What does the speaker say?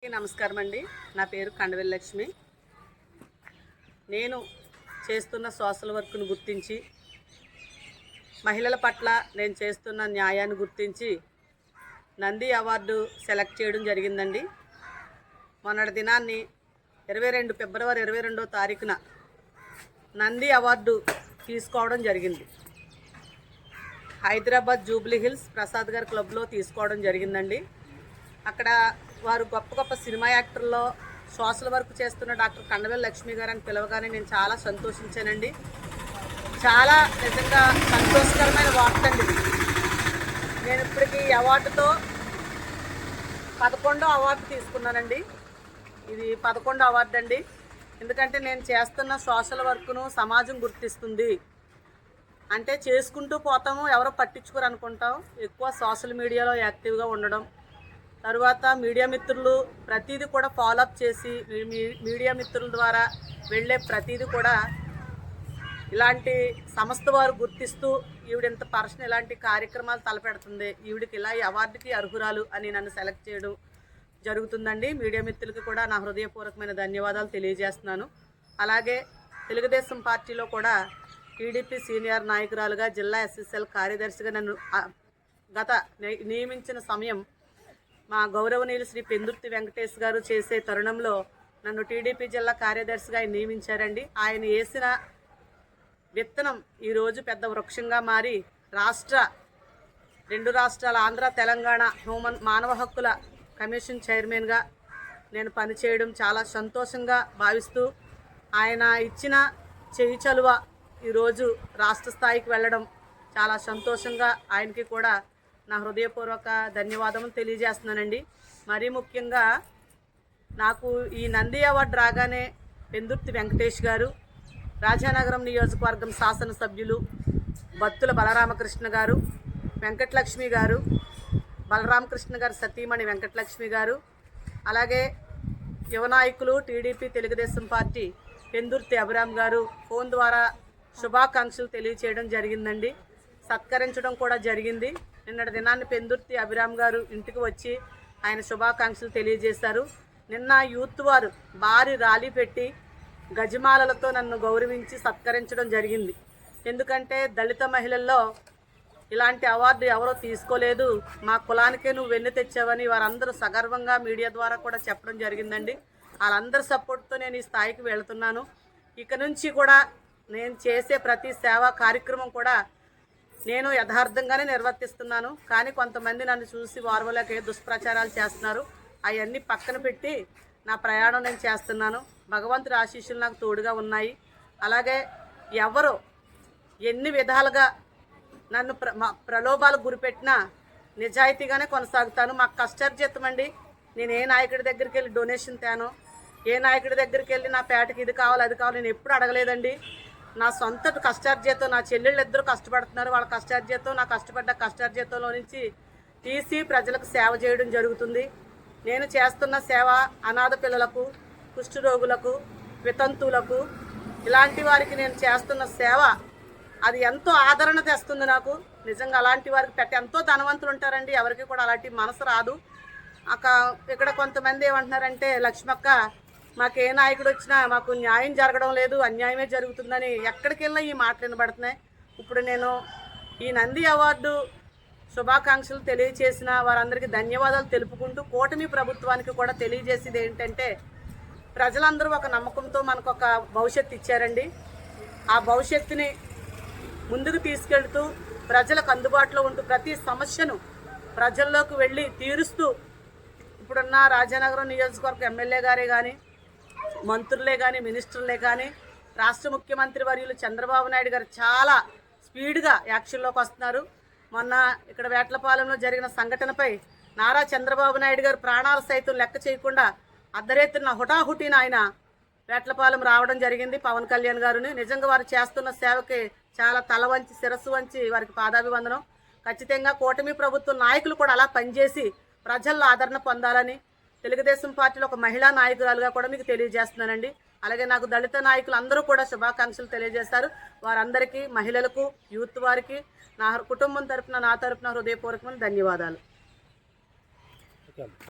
అందరికీ నమస్కారం అండి. నా పేరు కండవెల్లి లక్ష్మి. నేను చేస్తున్న సోషల్ వర్క్ను గుర్తించి మహిళల పట్ల నేను చేస్తున్న న్యాయాన్ని గుర్తించి నంది అవార్డు సెలెక్ట్ చేయడం జరిగిందండి. మొన్నటి దినాన్ని ఫిబ్రవరి 22వ తారీఖున నంది అవార్డు తీసుకోవడం జరిగింది. హైదరాబాద్ జూబ్లీ హిల్స్ ప్రసాద్ గారి క్లబ్లో తీసుకోవడం జరిగిందండి. అక్కడ వారు గొప్ప గొప్ప సినిమా యాక్టర్లో సోషల్ వర్క్ చేస్తున్న డాక్టర్ కండవెల్లి లక్ష్మి గారు అని పిలవగానే నేను చాలా సంతోషించానండి. చాలా నిజంగా సంతోషకరమైన వార్త అండి. నేను ఇప్పటికీ ఈ అవార్డుతో 11వ అవార్డు తీసుకున్నానండి. ఇది 11వ అవార్డు అండి. ఎందుకంటే నేను చేస్తున్న సోషల్ వర్క్ను సమాజం గుర్తిస్తుంది. అంటే చేసుకుంటూ పోతాము, ఎవరో పట్టించుకోరు అనుకుంటాం. ఎక్కువ సోషల్ మీడియాలో యాక్టివ్గా ఉండడం, తరువాత మీడియా మిత్రులు ప్రతిదీ కూడా ఫాలోఅప్ చేసి మీడియా మిత్రుల ద్వారా వెళ్ళే ప్రతిదీ కూడా ఇలాంటి సంస్థ వారు గుర్తిస్తూ ఈవిడింత పర్సన్ ఇలాంటి కార్యక్రమాలు తలపెడుతుంది, ఈవిడికి ఇలా ఈ అవార్డుకి అర్హురాలు అని నన్ను సెలెక్ట్ చేయడం జరుగుతుందండి. మీడియా మిత్రులకి కూడా నా హృదయపూర్వకమైన ధన్యవాదాలు తెలియజేస్తున్నాను. అలాగే తెలుగుదేశం పార్టీలో కూడా టీడీపీ సీనియర్ నాయకురాలుగా జిల్లా ఎస్ఎస్ఎల్ కార్యదర్శిగా నన్ను నియమించిన సమయం మా గౌరవనీయులు శ్రీ పెందుర్తి వెంకటేష్ గారు చేసే తరుణంలో నన్ను టీడీపీ జిల్లా కార్యదర్శిగా ఆయన నియమించారండి. ఆయన వేసిన విత్తనం ఈరోజు పెద్ద వృక్షంగా మారి రెండు రాష్ట్రాల ఆంధ్ర తెలంగాణ మానవ హక్కుల కమిషన్ చైర్మన్గా నేను పనిచేయడం చాలా సంతోషంగా భావిస్తూ, ఆయన ఇచ్చిన చేయి చలువ ఈరోజు రాష్ట్ర స్థాయికి వెళ్ళడం చాలా సంతోషంగా ఆయనకి కూడా నా హృదయపూర్వక ధన్యవాదములు తెలియజేస్తున్నానండి. మరీ ముఖ్యంగా నాకు ఈ నంది అవార్డు రాగానే పెందుర్తి వెంకటేష్ గారు, రాజానగరం నియోజకవర్గం శాసనసభ్యులు బత్తుల బలరామకృష్ణ గారు, వెంకటలక్ష్మి గారు, బలరామకృష్ణ గారు సతీమణి వెంకటలక్ష్మి గారు, అలాగే యువ నాయకులు టీడీపీ తెలుగుదేశం పార్టీ పెందుర్తి అభిరామ్ గారు ఫోన్ ద్వారా శుభాకాంక్షలు తెలియచేయడం జరిగిందండి. సత్కరించడం కూడా జరిగింది. నిన్నటి దినాన్ని పెందుర్తి అభిరామ్ గారు ఇంటికి వచ్చి ఆయన శుభాకాంక్షలు తెలియజేశారు. నిన్న యూత్ వారు భారీ ర్యాలీ పెట్టి గజమాలలతో నన్ను గౌరవించి సత్కరించడం జరిగింది. ఎందుకంటే దళిత మహిళల్లో ఇలాంటి అవార్డు ఎవరో తీసుకోలేదు, మా కులానికే నువ్వు వెన్ను తెచ్చావని వారందరూ సగర్వంగా మీడియా ద్వారా కూడా చెప్పడం జరిగిందండి. వాళ్ళందరి సపోర్ట్తో నేను ఈ స్థాయికి వెళుతున్నాను. ఇక నుంచి కూడా నేను చేసే ప్రతి సేవా కార్యక్రమం కూడా నేను యథార్థంగానే నిర్వర్తిస్తున్నాను. కానీ కొంతమంది నన్ను చూసి వార్వలకే దుష్ప్రచారాలు చేస్తున్నారు. అవన్నీ పక్కన పెట్టి నా ప్రయాణం నేను చేస్తున్నాను. భగవంతుడి ఆశీస్సులు నాకు తోడుగా ఉన్నాయి. అలాగే ఎవరు ఎన్ని విధాలుగా నన్ను ప్రలోభాలకు గురిపెట్టినా నిజాయితీగానే కొనసాగుతాను. మాకు కష్టార్జితం అండి. నేను ఏ నాయకుడి దగ్గరికి వెళ్ళి డొనేషన్ తేను, ఏ నాయకుడి దగ్గరికి వెళ్ళి నా పేటకి ఇది కావాలి అది కావాలి నేను ఎప్పుడు అడగలేదండి. నా సొంత కష్టార్జితం, నా చెల్లెళ్ళు ఇద్దరు కష్టపడుతున్నారు, వాళ్ళ కష్టార్జితం నా కష్టపడ్డ కష్టార్జితంలో నుంచి తీసి ప్రజలకు సేవ చేయడం జరుగుతుంది. నేను చేస్తున్న సేవ అనాథ పిల్లలకు, కుష్ఠరోగులకు, వితంతువులకు, ఇలాంటి వారికి నేను చేస్తున్న సేవ అది ఎంతో ఆదరణ తెస్తుంది నాకు. నిజంగా అలాంటి వారికి ఎంతో ధనవంతులు ఉంటారండి, ఎవరికి కూడా అలాంటి మనసు రాదు. ఇక్కడ కొంతమంది ఏమంటున్నారంటే, లక్ష్మక్క మాకు ఏ నాయకుడు వచ్చినా మాకు న్యాయం జరగడం లేదు, అన్యాయమే జరుగుతుందని ఎక్కడికి వెళ్ళినా ఈ మాటలు వినబడుతున్నాయి. ఇప్పుడు నేను ఈ నంది అవార్డు శుభాకాంక్షలు తెలియజేసిన వారందరికీ ధన్యవాదాలు తెలుపుకుంటూ కూటమి ప్రభుత్వానికి కూడా తెలియజేసేది ఏంటంటే, ప్రజలందరూ ఒక నమ్మకంతో మనకు ఒక భవిష్యత్తు ఇచ్చారండి. ఆ భవిష్యత్తుని ముందుకు తీసుకెళ్తూ ప్రజలకు అందుబాటులో ఉంటూ ప్రతి సమస్యను ప్రజల్లోకి వెళ్ళి తీరుస్తూ ఇప్పుడున్న రాజానగరం నియోజకవర్గ ఎమ్మెల్యే గారే కానీ, మంత్రులే కానీ, మినిస్టర్లే కానీ, రాష్ట్ర ముఖ్యమంత్రి వర్యులు చంద్రబాబు నాయుడు గారు చాలా స్పీడ్గా యాక్షన్లోకి వస్తున్నారు. మొన్న ఇక్కడ వేట్లపాలెంలో జరిగిన సంఘటనపై నారా చంద్రబాబు నాయుడు గారు ప్రాణాలు సైతం లెక్క చేయకుండా అర్ధరేత్రిన హుటాహుటిన ఆయన వేట్లపాలెం రావడం జరిగింది. పవన్ కళ్యాణ్ గారుని నిజంగా వారు చేస్తున్న సేవకి చాలా తల వంచి శిరస్సు వంచి వారికి పాదాభివందనం. ఖచ్చితంగా కూటమి ప్రభుత్వ నాయకులు కూడా అలా పనిచేసి ప్రజల్లో ఆదరణ పొందాలని తెలుగుదేశం పార్టీలో ఒక మహిళా నాయకురాలుగా కూడా మీకు తెలియజేస్తున్నానండి. అలాగే నాకు దళిత నాయకులు అందరూ కూడా శుభాకాంక్షలు తెలియజేస్తారు. వారందరికీ, మహిళలకు, యూత్ వారికి నా కుటుంబం తరపున, నా తరపున హృదయపూర్వకమైన ధన్యవాదాలు.